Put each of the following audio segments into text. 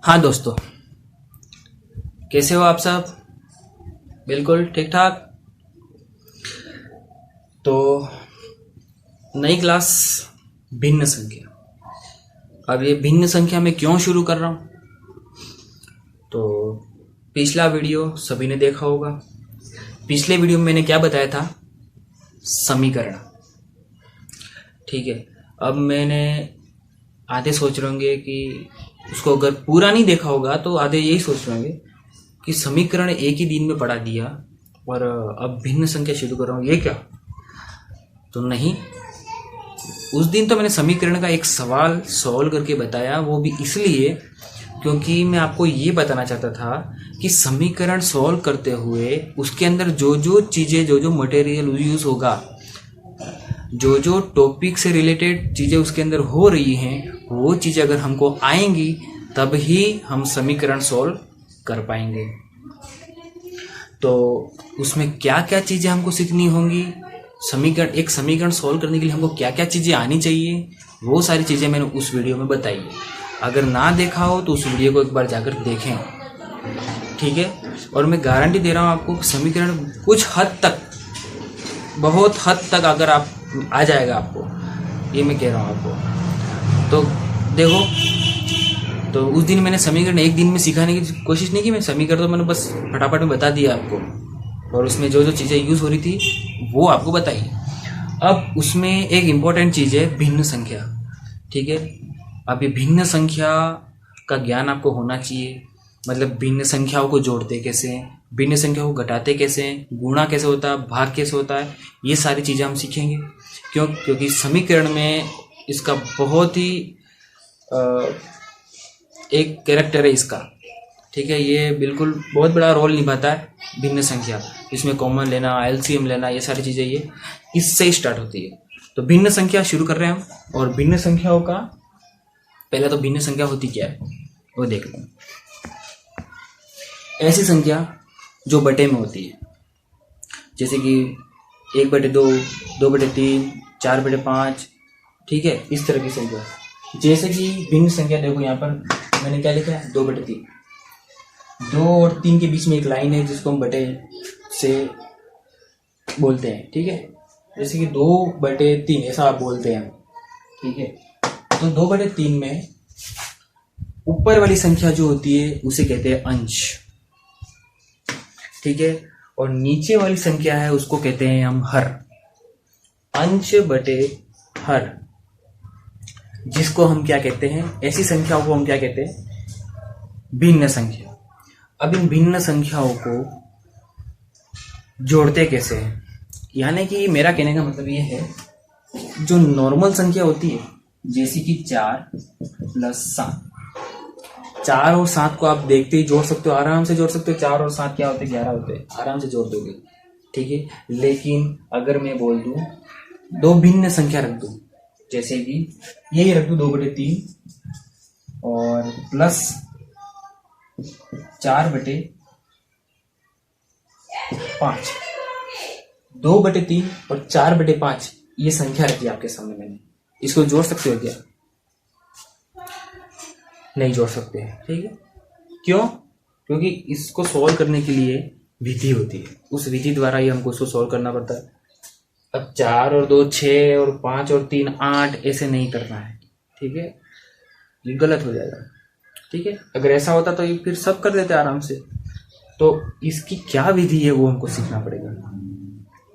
हाँ दोस्तों, कैसे हो आप सब? बिल्कुल ठीक ठाक। तो नई क्लास, भिन्न संख्या। अब ये भिन्न संख्या मैं क्यों शुरू कर रहा हूँ? तो पिछला वीडियो सभी ने देखा होगा। पिछले वीडियो में मैंने क्या बताया था? समीकरण। ठीक है। अब मैंने आधे सोच रहे होंगे कि उसको अगर पूरा नहीं देखा होगा तो आधे यही सोच रहे होंगे कि समीकरण एक ही दिन में पढ़ा दिया और अब भिन्न संख्या शुरू कर रहा हूँ, ये क्या? तो नहीं, उस दिन तो मैंने समीकरण का एक सवाल सॉल्व करके बताया, वो भी इसलिए क्योंकि मैं आपको ये बताना चाहता था कि समीकरण सॉल्व करते हुए उसके अंदर जो जो चीज़ें, जो जो मटेरियल यूज होगा, जो जो टॉपिक से रिलेटेड चीज़ें उसके अंदर हो रही हैं, वो चीज़ें अगर हमको आएंगी तब ही हम समीकरण सॉल्व कर पाएंगे। तो उसमें क्या क्या चीज़ें हमको सीखनी होंगी, एक समीकरण सॉल्व करने के लिए हमको क्या क्या चीज़ें आनी चाहिए, वो सारी चीज़ें मैंने उस वीडियो में बताई है। अगर ना देखा हो तो उस वीडियो को एक बार जाकर देखें, ठीक है। और मैं गारंटी दे रहा हूँ आपको, समीकरण कुछ हद तक, बहुत हद तक अगर आप आ जाएगा आपको, ये मैं कह रहा हूँ आपको। तो देखो, तो उस दिन मैंने समीकरण एक दिन में सिखाने की कोशिश नहीं की। मैं समीकरण तो मैंने बस फटाफट में बता दिया आपको, और उसमें जो जो चीज़ें यूज़ हो रही थी वो आपको बताई। अब उसमें एक इम्पॉर्टेंट चीज़ है भिन्न संख्या, ठीक है। अब ये भिन्न संख्या का ज्ञान आपको होना चाहिए। मतलब भिन्न संख्याओं को जोड़ते कैसे हैं, भिन्न संख्याओं को घटाते कैसे हैं, गुणा कैसे होता है, भाग कैसे होता है, ये सारी चीज़ें हम सीखेंगे। क्योंकि समीकरण में इसका बहुत ही एक कैरेक्टर है इसका, ठीक है। ये बिल्कुल बहुत बड़ा रोल निभाता है भिन्न संख्या। इसमें कॉमन लेना, एलसीएम लेना, ये सारी चीज़ें ये इससे ही स्टार्ट होती है। तो भिन्न संख्या शुरू कर रहे हैं हम। और भिन्न संख्याओं का पहले तो भिन्न संख्या होती क्या है वो देख लें। ऐसी संख्या जो बटे में होती है, जैसे कि 1/2, 2/3, 4/5, ठीक है, इस तरह की संख्या। जैसे कि भिन्न संख्या देखो, यहाँ पर मैंने क्या लिखा है, 2/3। 2 और 3 के बीच में एक लाइन है जिसको हम बटे से बोलते हैं, ठीक है। जैसे कि 2/3 ऐसा आप बोलते हैं, ठीक है। तो 2/3 में ऊपर वाली संख्या जो होती है उसे कहते हैं अंश, ठीक है। और नीचे वाली संख्या है उसको कहते हैं हम हर। अंश बटे हर, जिसको हम क्या कहते हैं, ऐसी संख्याओं को हम क्या कहते हैं, भिन्न संख्या। अब इन भिन्न संख्याओं को जोड़ते कैसे हैं, यानी कि मेरा कहने का मतलब ये है, जो नॉर्मल संख्या होती है जैसे कि 4 + 7, 4 और 7 को आप देखते ही जोड़ सकते हो, आराम से जोड़ सकते हो। 4 और 7 क्या होते हैं, 11 होते हैं, आराम से जोड़ दोगे, ठीक है। लेकिन अगर मैं बोल दूं, दो भिन्न संख्या रख दूं, जैसे कि यही रख दूं 2/3 और प्लस 4/5, 2/3 और 4/5, ये संख्या रखी आपके सामने मैंने। इसको जोड़ सकते हो क्या? नहीं जोड़ सकते हैं, ठीक है। क्यों? क्योंकि इसको सॉल्व करने के लिए विधि होती है, उस विधि द्वारा ही हमको इसको सॉल्व करना पड़ता है। अब 4 और 2 6 और 5 और 3 8 ऐसे नहीं करना है, ठीक है, ये गलत हो जाएगा, ठीक है। अगर ऐसा होता तो ये फिर सब कर देते आराम से। तो इसकी क्या विधि है वो हमको सीखना पड़ेगा।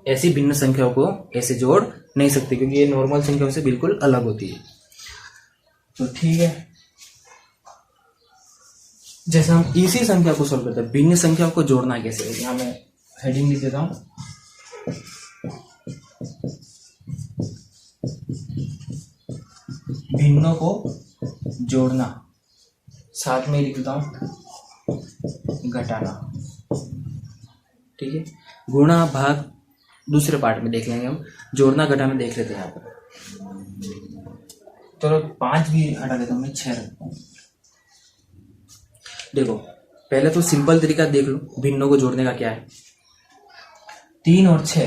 ऐसी भिन्न संख्याओं को ऐसे जोड़ नहीं सकते क्योंकि ये नॉर्मल संख्याओं से बिल्कुल अलग होती है। तो ठीक है, जैसे हम इसी संख्या को सॉल्व करते हैं, भिन्न संख्याओं को जोड़ना कैसे है, यहाँ मैं हेडिंग लिख देता हूं, भिन्नों को जोड़ना, साथ में लिख देता हूं घटाना, ठीक है। गुणा भाग दूसरे पार्ट में देख लेंगे हम, जोड़ना घटाना देख लेते हैं यहाँ पर। चलो 5 भी हटा देता हूँ मैं, 6 रखता हूँ। देखो पहले तो सिंपल तरीका देख लो भिन्नों को जोड़ने का क्या है। 3 और 6,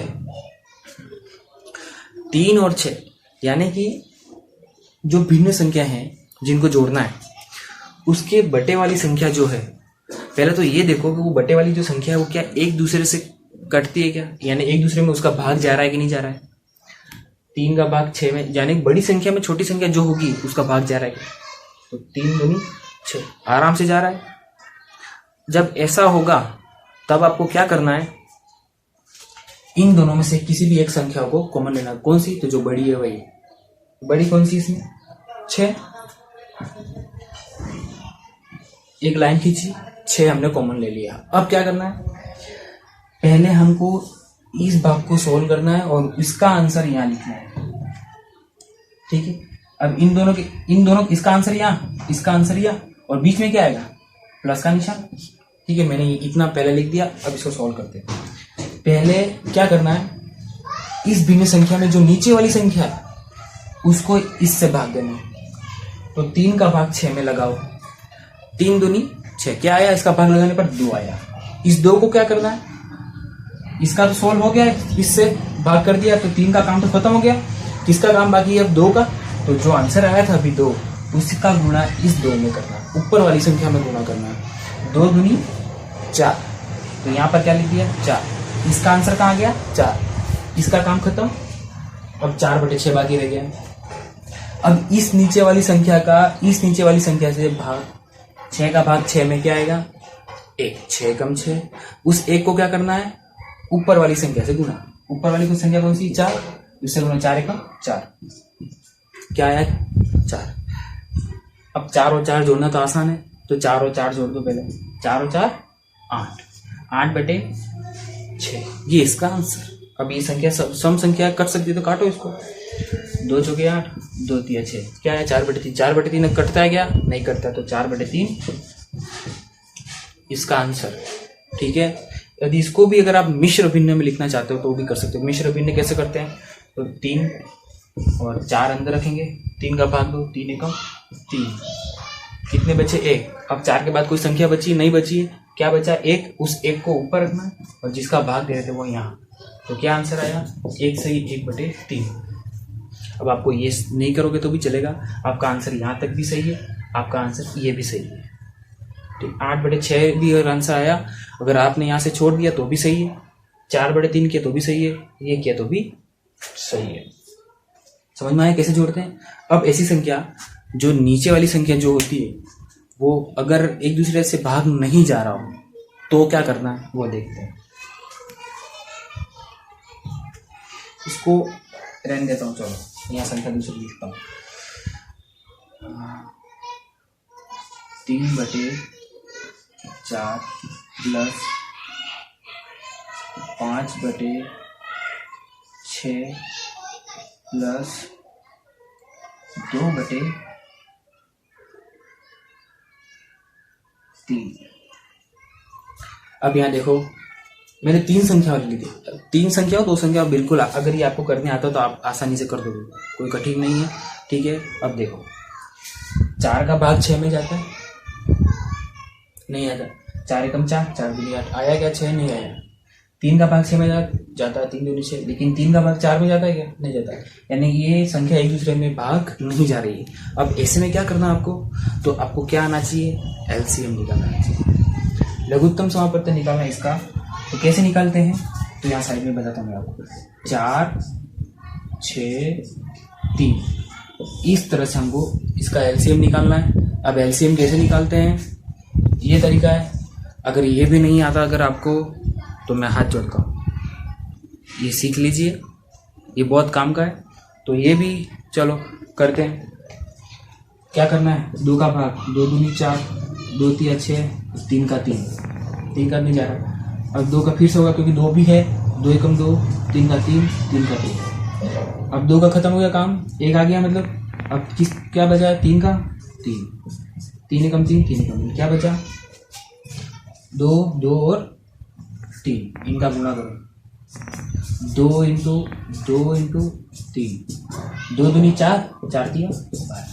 3 और 6 यानी कि जो भिन्न संख्या है जिनको जोड़ना है उसके बटे वाली संख्या जो है, पहले तो ये देखो कि वो बटे वाली जो संख्या है वो क्या एक दूसरे से कटती है क्या, यानी एक दूसरे में उसका भाग जा रहा है कि नहीं जा रहा है। 3 का भाग 6 में, यानी बड़ी संख्या में छोटी संख्या जो होगी उसका भाग जा रहा है, तो 3 दूनी 6 आराम से जा रहा है। जब ऐसा होगा तब आपको क्या करना है, इन दोनों में से किसी भी एक संख्या को कॉमन लेना। कौन सी, तो जो बड़ी है वही। बड़ी कौन सी इसमें, 6। एक लाइन खींची, 6 हमने कॉमन ले लिया। अब क्या करना है, पहले हमको इस भाग को सोल्व करना है और इसका आंसर यहाँ लिखना है, ठीक है। अब इन दोनों इसका आंसर यहाँ, इसका आंसर यहाँ, और बीच में क्या आएगा, प्लस का निशान, ठीक है। मैंने इतना पहले लिख दिया। अब इसको सॉल्व करते हैं। पहले क्या करना है, इस भिन्न संख्या में जो नीचे वाली संख्या है उसको इससे भाग देना है। तो 3 का भाग 6 में लगाओ, 3 दूनी 6, क्या आया, इसका भाग लगाने पर 2 आया। इस 2 को क्या करना है, इसका तो सोल्व हो गया है, इससे भाग कर दिया, तो 3 का काम तो खत्म हो गया। किसका काम बाकी है अब, 2 का। तो जो आंसर आया था अभी 2, उसका गुणा इस 2 में करना है, ऊपर वाली संख्या में गुणा करना है। 2 दूनी 4, तो यहाँ पर क्या लिख दिया, 4। इसका आंसर कहाँ गया, 4। इसका काम खत्म। अब 4/6 बाकी रह गया। अब इस नीचे वाली संख्या का इस नीचे वाली संख्या से भाग, 6 का भाग 6 में क्या आएगा, 1। 6 कम 6, उस 1 को क्या करना है, ऊपर वाली संख्या से गुणा। ऊपर वाली को संख्या कौन सी, 4, इससे गुणा 4 एकम 4, क्या आया, 4। अब 4 और 4 जोड़ना तो आसान है, तो 4 और 4 जोड़ दो पहले। 4 और 4 8, 8/6, ये इसका आंसर। अब ये संख्या सम संख्या कट सकती है तो काटो इसको। 2 चौके 8, 2 तिया 6, क्या है, 4/3। 4/3 कटता है क्या, नहीं कटता, तो 4/3 इसका आंसर, ठीक है। यदि इसको भी अगर आप मिश्र भिन्न में लिखना चाहते हो तो भी कर सकते हो। मिश्र भिन्न कैसे करते हैं, तो 3 और 4 अंदर रखेंगे, 3 का भाग 2, 3 एकम 3, कितने बचे, 1। अब 4 के बाद कोई संख्या बची, नहीं बची है, क्या बचा, 1। उस 1 को ऊपर रखना है और जिसका भाग दे रहे थे वो यहाँ, तो क्या आंसर आया, 1 सही 1/3। अब आपको ये नहीं करोगे तो भी चलेगा, आपका आंसर यहाँ तक भी सही है, आपका आंसर ये भी सही है, ठीक। 8/6 भी अगर आंसर आया, अगर आपने यहाँ से छोड़ दिया तो भी सही है, 4/3 किया तो भी सही है, ये किया तो भी सही है। समझ में आया कैसे जोड़ते हैं। अब ऐसी संख्या, जो नीचे वाली संख्या जो होती है वो अगर एक दूसरे से भाग नहीं जा रहा हो तो क्या करना है वो देखते हैं। इसको रहने देता हूँ, चलो यहाँ संख्या दूसरी लिखता हूँ। 3/4 प्लस 5/6 प्लस 2/3। अब यहाँ देखो मैंने 3 संख्या वाली ली थी, 3 संख्या और 2 संख्या बिल्कुल, अगर ये आपको करने आता हो तो आप आसानी से कर दोगे, कोई कठिन नहीं है, ठीक है। अब देखो 4 का भाग 6 में जाता है, नहीं आता, 4 एकम 4, 4 दूनी 8, आया क्या, 6 नहीं आया। 3 का भाग 6 में जाता है, 3 दूनी 6, लेकिन 3 का भाग 4 में जाता है क्या, नहीं जाता, यानी ये संख्या एक दूसरे में भाग नहीं जा रही है। अब ऐसे में क्या करना आपको, तो आपको क्या आना चाहिए, एलसीएम निकालना चाहिए, लघुत्तम समापत्ति निकालना इसका। तो कैसे निकालते हैं, तो यहाँ साइड में बताता हूँ मैं आपको। 4 6 3, इस तरह से हमको इसका एलसीएम निकालना है। अब एलसीएम कैसे निकालते हैं, ये तरीका है। अगर ये भी नहीं आता अगर आपको, तो मैं हाथ जोड़ता हूँ, ये सीख लीजिए, ये बहुत काम का है। तो ये भी चलो करते हैं। क्या करना है, 2 का भाग 2 दूनी 4, 2 तिया 6, 3 का 3, 3 का नहीं जा रहा, अब 2 का फिर से होगा क्योंकि 2 भी है, 2 एकम 2, 3 का 3, 3 का 3। अब 2 का खत्म हो गया काम, 1 आ गया, मतलब अब क्या बचा है, 3 का 3, 3 एकम 3, 3 एकम 3, क्या बचा, 2 2 और 3, इनका गुणा करो, 2 इंटू 3, 2 दूनी 4, 4 तिया 12।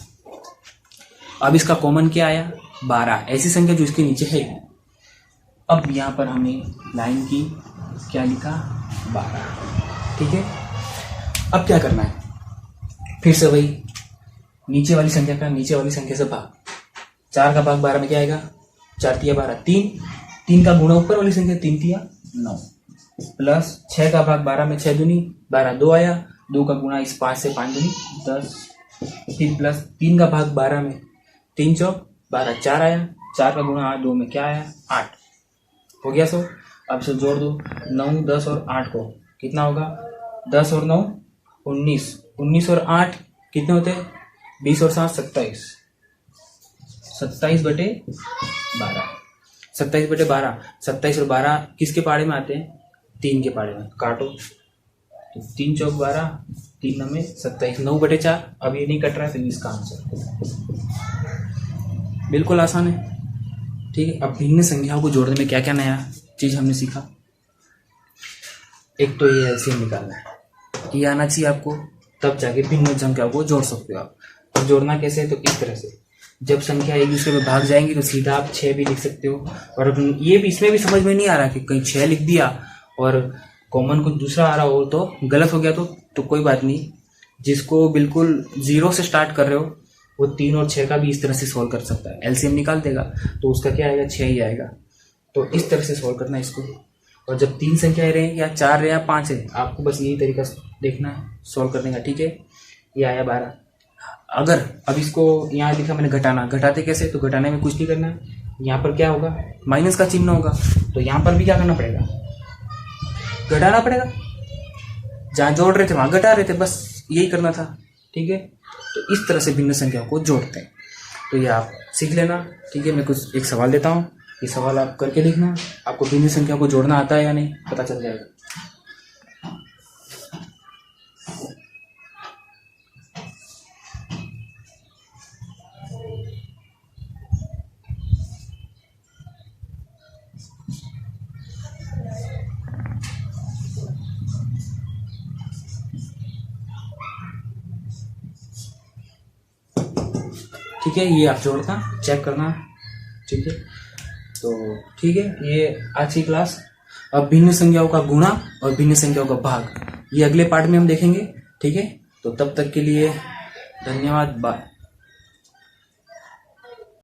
अब इसका कॉमन क्या आया, 12, ऐसी संख्या जो इसके नीचे है। अब यहाँ पर हमें लाइन की क्या लिखा, 12, ठीक है। अब क्या करना है, फिर से वही नीचे वाली संख्या का नीचे वाली संख्या से भाग, 4 का भाग 12 में क्या आएगा, 4 तिया 12, 3 का गुणा ऊपर वाली संख्या 3 तिया 9, प्लस 6 का भाग 12 में 6 दूनी 12, 2 आया, 2 का गुणा इस 5 से 5 दूनी 10, फिर प्लस 3 का भाग 12 में 3 चौक 12, 4 आया, 4 का गुणा 2 में क्या आया 8, हो गया। सो अब इसे जोड़ दो, 9 10 और 8 को कितना होगा, 10 और 9 19, 19 और 8 कितने होते हैं, 20 और 7 27, 27 बटे 12, 27 बटे 12, 27 और 12 किसके पाड़े में आते हैं, 3 के पाड़े में, काटो तो 3 चौक 12, 3 में 27, 9 बटे 4, अब ये नहीं कट रहा है तो इसका आंसर बिल्कुल आसान है। ठीक है, अब भिन्न संख्याओं को जोड़ने में क्या क्या नया चीज हमने सीखा, एक तो ये एलसीएम निकालना है, ये आना चाहिए आपको, तब जाके भिन्न संख्याओं को जोड़ सकते हो आप। तो जोड़ना कैसे है, तो इस तरह से, जब संख्या एक दूसरे में भाग जाएंगी तो सीधा आप 6 भी लिख सकते हो, और ये भी इसमें भी समझ में नहीं आ रहा कि कहीं 6 लिख दिया और कॉमन कुछ दूसरा आ रहा हो तो गलत हो गया तो कोई बात नहीं, जिसको बिल्कुल 0 से स्टार्ट कर रहे हो वो 3 और 6 का भी इस तरह से सॉल्व कर सकता है, एलसीएम निकाल देगा तो उसका क्या आएगा, 6 ही आएगा। तो इस तरह से सॉल्व करना है इसको, और जब 3 संख्याएं रहे या 4 रहे या 5 है, आपको बस यही तरीका देखना है सॉल्व करने का। ठीक है, ये आया 12, अगर अब इसको यहाँ लिखा मैंने घटाना, घटाते कैसे, तो घटाने में कुछ नहीं करना, यहाँ पर क्या होगा, माइनस का चिन्ह होगा, तो यहाँ पर भी क्या करना पड़ेगा, घटाना पड़ेगा, जहाँ जोड़ रहे थे वहां घटा रहे थे, बस यही करना था। ठीक है, तो इस तरह से भिन्न संख्याओं को जोड़ते हैं, तो ये आप सीख लेना। ठीक है, मैं कुछ एक सवाल देता हूँ, ये सवाल आप करके देखना, आपको भिन्न संख्याओं को जोड़ना आता है या नहीं पता चल जाएगा। ठीक है, ये आप जोड़ना, चेक करना। ठीक है, तो ठीक है, ये आज की क्लास। अब भिन्न संख्याओं का गुणा और भिन्न संख्याओं का भाग ये अगले पार्ट में हम देखेंगे। ठीक है, तो तब तक के लिए धन्यवाद, बाय।